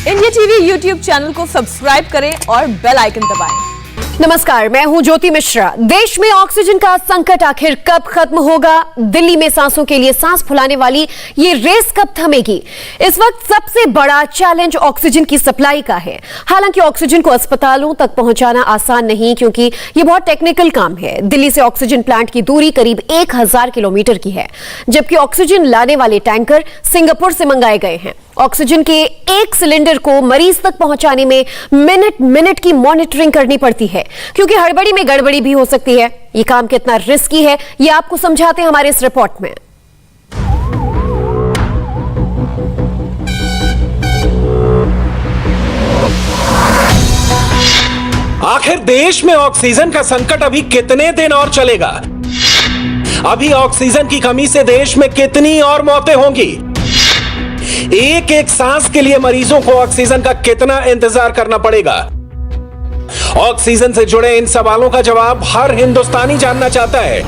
India TV YouTube channel को subscribe करें और बेल आइकन दबाएं। नमस्कार, मैं हूं ज्योति मिश्रा। देश में ऑक्सीजन का संकट आखिर कब खत्म होगा? दिल्ली में सांसों के लिए सांस फुलाने वाली ये रेस कब थमेगी? इस वक्त सबसे बड़ा चैलेंज ऑक्सीजन की सप्लाई का है। हालांकि ऑक्सीजन को अस्पतालों तक पहुंचाना आसान नहीं, क्योंकि ये बहुत टेक्निकल काम है। दिल्ली से ऑक्सीजन प्लांट की दूरी करीब 1000 किलोमीटर की है, जबकि ऑक्सीजन लाने वाले टैंकर सिंगापुर से मंगाए गए हैं। ऑक्सीजन के एक सिलेंडर को मरीज तक पहुंचाने में मिनट मिनट की मॉनिटरिंग करनी पड़ती है, क्योंकि हड़बड़ी में गड़बड़ी भी हो सकती है। ये काम कितना रिस्की है, ये आपको समझाते हैं हमारे इस रिपोर्ट में। आखिर देश में ऑक्सीजन का संकट अभी कितने दिन और चलेगा? अभी ऑक्सीजन की कमी से देश में कितनी और मौतें होंगी? एक एक सांस के लिए मरीजों को ऑक्सीजन का कितना इंतजार करना पड़ेगा? ऑक्सीजन से जुड़े इन सवालों का जवाब हर हिंदुस्तानी जानना चाहता है।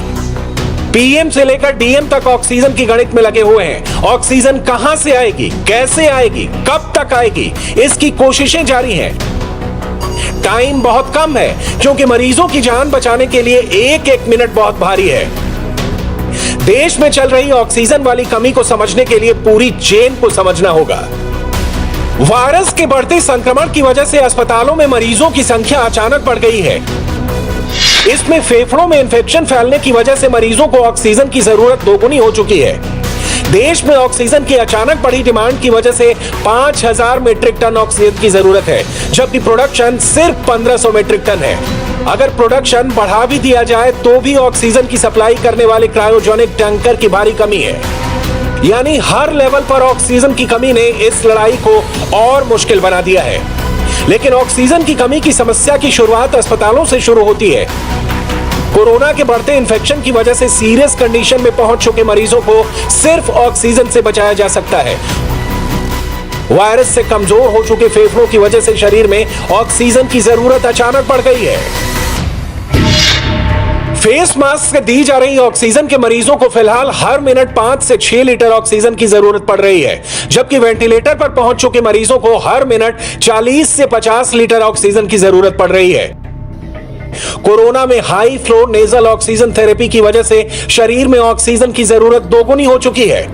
पीएम से लेकर डीएम तक ऑक्सीजन की गणित में लगे हुए हैं। ऑक्सीजन कहां से आएगी, कैसे आएगी, कब तक आएगी, इसकी कोशिशें जारी हैं। टाइम बहुत कम है, क्योंकि मरीजों की जान बचाने के लिए एक एक मिनट बहुत भारी है। देश में चल रही ऑक्सीजन वाली कमी को समझने के लिए पूरी चेन को समझना होगा। वायरस के बढ़ते संक्रमण की वजह से अस्पतालों में मरीजों की संख्या अचानक बढ़ गई है। इसमें फेफड़ों में इंफेक्शन फैलने की वजह से मरीजों को ऑक्सीजन की जरूरत दोगुनी हो चुकी है। देश में ऑक्सीजन की अचानक बढ़ी डिमांड की वजह से 5000 मीट्रिक टन ऑक्सीजन की जरूरत है, जबकि प्रोडक्शन सिर्फ 1500 मीट्रिक टन है। अगर प्रोडक्शन बढ़ा भी दिया जाए तो भी ऑक्सीजन की सप्लाई करने वाले क्रायोजेनिक टैंकर की भारी कमी है। यानी हर लेवल पर ऑक्सीजन की कमी ने इस लड़ाई को और मुश्किल बना दिया है। लेकिन ऑक्सीजन की कमी की समस्या की शुरुआत अस्पतालों से शुरू होती है। कोरोना के बढ़ते इन्फेक्शन की वजह से सीरियस कंडीशन में पहुंच चुके मरीजों को सिर्फ ऑक्सीजन से बचाया जा सकता है। वायरस से कमजोर हो चुके फेफड़ों की वजह से शरीर में ऑक्सीजन की जरूरत अचानक बढ़ गई है। फेस मास्क से दी जा रही ऑक्सीजन के मरीजों को फिलहाल हर मिनट 5 से 6 लीटर ऑक्सीजन की जरूरत पड़ रही है, जबकि वेंटिलेटर पर पहुंच चुके मरीजों को हर मिनट 40 से 50 लीटर ऑक्सीजन की जरूरत पड़ रही है। कोरोना में high flow nasal oxygen therapy की वजह से शरीर में ऑक्सीजन की जरूरत दोगुनी हो चुकी है।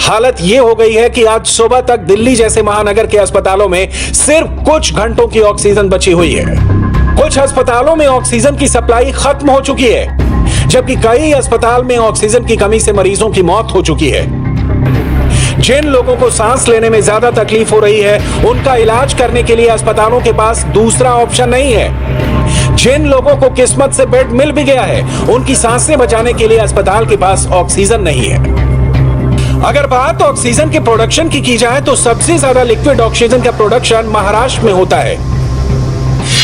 हालत यह हो गई है कि आज सुबह तक दिल्ली जैसे महानगर के अस्पतालों में सिर्फ कुछ घंटों की ऑक्सीजन बची हुई है। कुछ अस्पतालों में ऑक्सीजन की सप्लाई खत्म हो चुकी है, जबकि कई अस्पताल में ऑक्सीजन की कमी से मरीजों की मौत हो चुकी है। जिन लोगों को सांस लेने में ज्यादा तकलीफ हो रही है, उनका इलाज करने के लिए अस्पतालों के पास दूसरा ऑप्शन नहीं है। जिन लोगों को किस्मत से बेड मिल भी गया है, उनकी सांसें बचाने के लिए अस्पताल के पास ऑक्सीजन नहीं है। अगर बात ऑक्सीजन के प्रोडक्शन की जाए तो सबसे ज्यादा लिक्विड ऑक्सीजन का प्रोडक्शन महाराष्ट्र में होता है।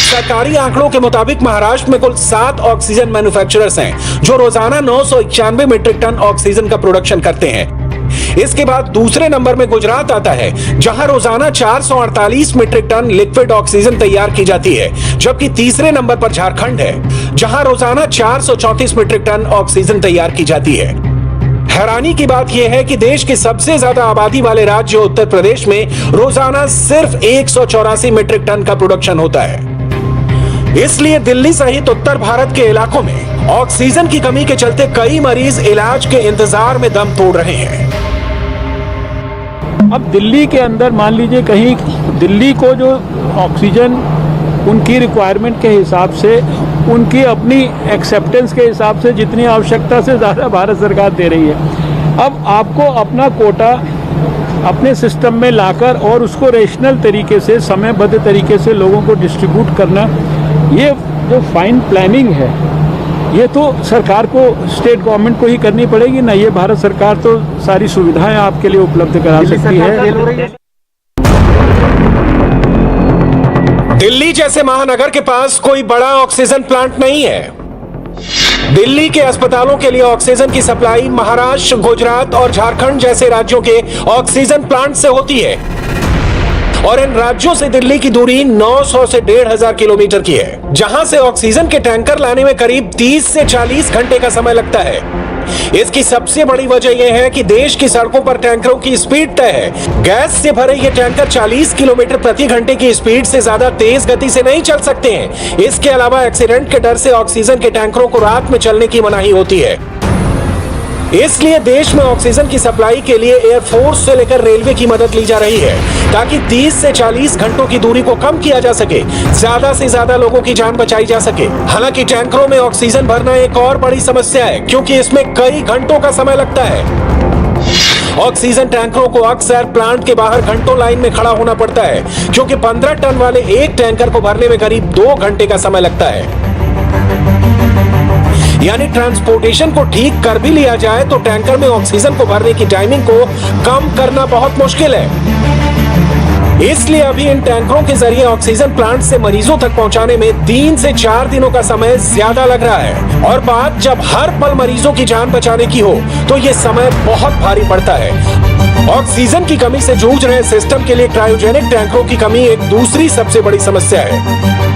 सरकारी आंकड़ों के मुताबिक महाराष्ट्र में कुल 7 ऑक्सीजन मैन्युफैक्चरर्स हैं, जो रोजाना 991 मीट्रिक टन ऑक्सीजन का प्रोडक्शन करते हैं। इसके बाद दूसरे नंबर में गुजरात आता है, जहां रोजाना 448 मीट्रिक टन लिक्विड ऑक्सीजन तैयार की जाती है, जबकि तीसरे नंबर पर झारखंड है, जहां रोजाना 434 मीट्रिक टन ऑक्सीजन तैयार की जाती है। हैरानी की बात यह है कि देश के सबसे ज्यादा आबादी वाले राज्य उत्तर प्रदेश में रोजाना सिर्फ 184 मीट्रिक टन का प्रोडक्शन होता है। इसलिए दिल्ली सहित उत्तर भारत के इलाकों में ऑक्सीजन की कमी के चलते कई मरीज इलाज के इंतजार में दम तोड़ रहे हैं। अब दिल्ली के अंदर मान लीजिए कहीं दिल्ली को जो ऑक्सीजन उनकी रिक्वायरमेंट के हिसाब से, उनकी अपनी एक्सेप्टेंस के हिसाब से जितनी आवश्यकता से ज़्यादा भारत सरकार दे रही है। अब आपको अपना कोटा अपने सिस्टम में लाकर और उसको रेशनल तरीके से, समयबद्ध तरीके से लोगों को डिस्ट्रीब्यूट करना, ये जो फाइन प्लानिंग है, ये तो सरकार को, स्टेट गवर्नमेंट को ही करनी पड़ेगी ना। ये भारत सरकार तो सारी सुविधाएं आपके लिए उपलब्ध करा सकती है। दिल्ली जैसे महानगर के पास कोई बड़ा ऑक्सीजन प्लांट नहीं है। दिल्ली के अस्पतालों के लिए ऑक्सीजन की सप्लाई महाराष्ट्र, गुजरात और झारखंड जैसे राज्यों के ऑक्सीजन प्लांट से होती है, और इन राज्यों से दिल्ली की दूरी 900 से 1500 किलोमीटर की है, जहां से ऑक्सीजन के टैंकर लाने में करीब 30 से 40 घंटे का समय लगता है। इसकी सबसे बड़ी वजह यह है कि देश की सड़कों पर टैंकरों की स्पीड तय है। गैस से भरे ये टैंकर 40 किलोमीटर प्रति घंटे की स्पीड से ज्यादा तेज गति से नहीं चल सकते हैं। इसके अलावा एक्सीडेंट के डर से ऑक्सीजन के टैंकरों को रात में चलने की मनाही होती है। इसलिए देश में ऑक्सीजन की सप्लाई के लिए एयरफोर्स से लेकर रेलवे की मदद ली जा रही है, ताकि 30 से 40 घंटों की दूरी को कम किया जा सके, ज्यादा से ज्यादा लोगों की जान बचाई जा सके। हालांकि टैंकरों में ऑक्सीजन भरना एक और बड़ी समस्या है, क्योंकि इसमें कई घंटों का समय लगता है। ऑक्सीजन टैंकरों को अक्सर प्लांट के बाहर घंटों लाइन में खड़ा होना पड़ता है, क्योंकि 15 टन वाले एक टैंकर को भरने में करीब 2 घंटे का समय लगता है। यानी ट्रांसपोर्टेशन को ठीक कर भी लिया जाए तो टैंकर में ऑक्सीजन को भरने की टाइमिंग को कम करना बहुत मुश्किल है। इसलिए अभी इन टैंकरों के जरिए ऑक्सीजन प्लांट से मरीजों तक पहुंचाने में 3 से 4 दिनों का समय ज्यादा लग रहा है। और बात जब हर पल मरीजों की जान बचाने की हो तो ये समय बहुत भारी पड़ता है। ऑक्सीजन की कमी से जूझ रहे सिस्टम के लिए क्रायोजेनिक टैंकरों की कमी एक दूसरी सबसे बड़ी समस्या है।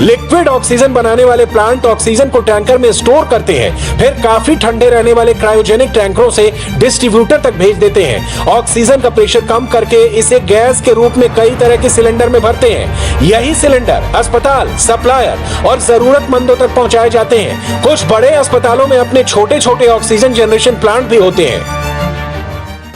लिक्विड ऑक्सीजन बनाने वाले प्लांट ऑक्सीजन को टैंकर में स्टोर करते हैं, फिर काफी ठंडे रहने वाले क्रायोजेनिक टैंकरों से डिस्ट्रीब्यूटर तक भेज देते हैं। ऑक्सीजन का प्रेशर कम करके इसे गैस के रूप में कई तरह के सिलेंडर में भरते हैं। यही सिलेंडर अस्पताल, सप्लायर और जरूरतमंदों तक पहुंचाए जाते हैं। कुछ बड़े अस्पतालों में अपने छोटे छोटे ऑक्सीजन जनरेशन प्लांट भी होते हैं।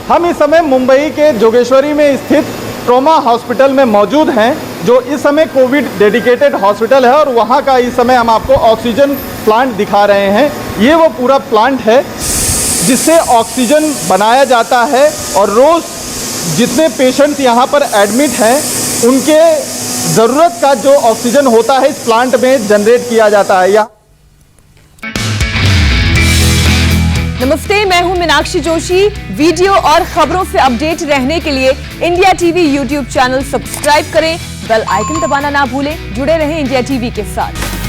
हम इस समय मुंबई के जोगेश्वरी में स्थित ट्रॉमा हॉस्पिटल में मौजूद हैं, जो इस समय कोविड डेडिकेटेड हॉस्पिटल है, और वहाँ का इस समय हम आपको ऑक्सीजन प्लांट दिखा रहे हैं। ये वो पूरा प्लांट है जिससे ऑक्सीजन बनाया जाता है, और रोज़ जितने पेशेंट्स यहाँ पर एडमिट हैं उनके ज़रूरत का जो ऑक्सीजन होता है इस प्लांट में जनरेट किया जाता है। या नमस्ते, मैं हूं मीनाक्षी जोशी। वीडियो और खबरों से अपडेट रहने के लिए India TV YouTube channel subscribe करें, बेल आइकन दबाना ना भूलें। जुड़े रहें इंडिया टीवी के साथ।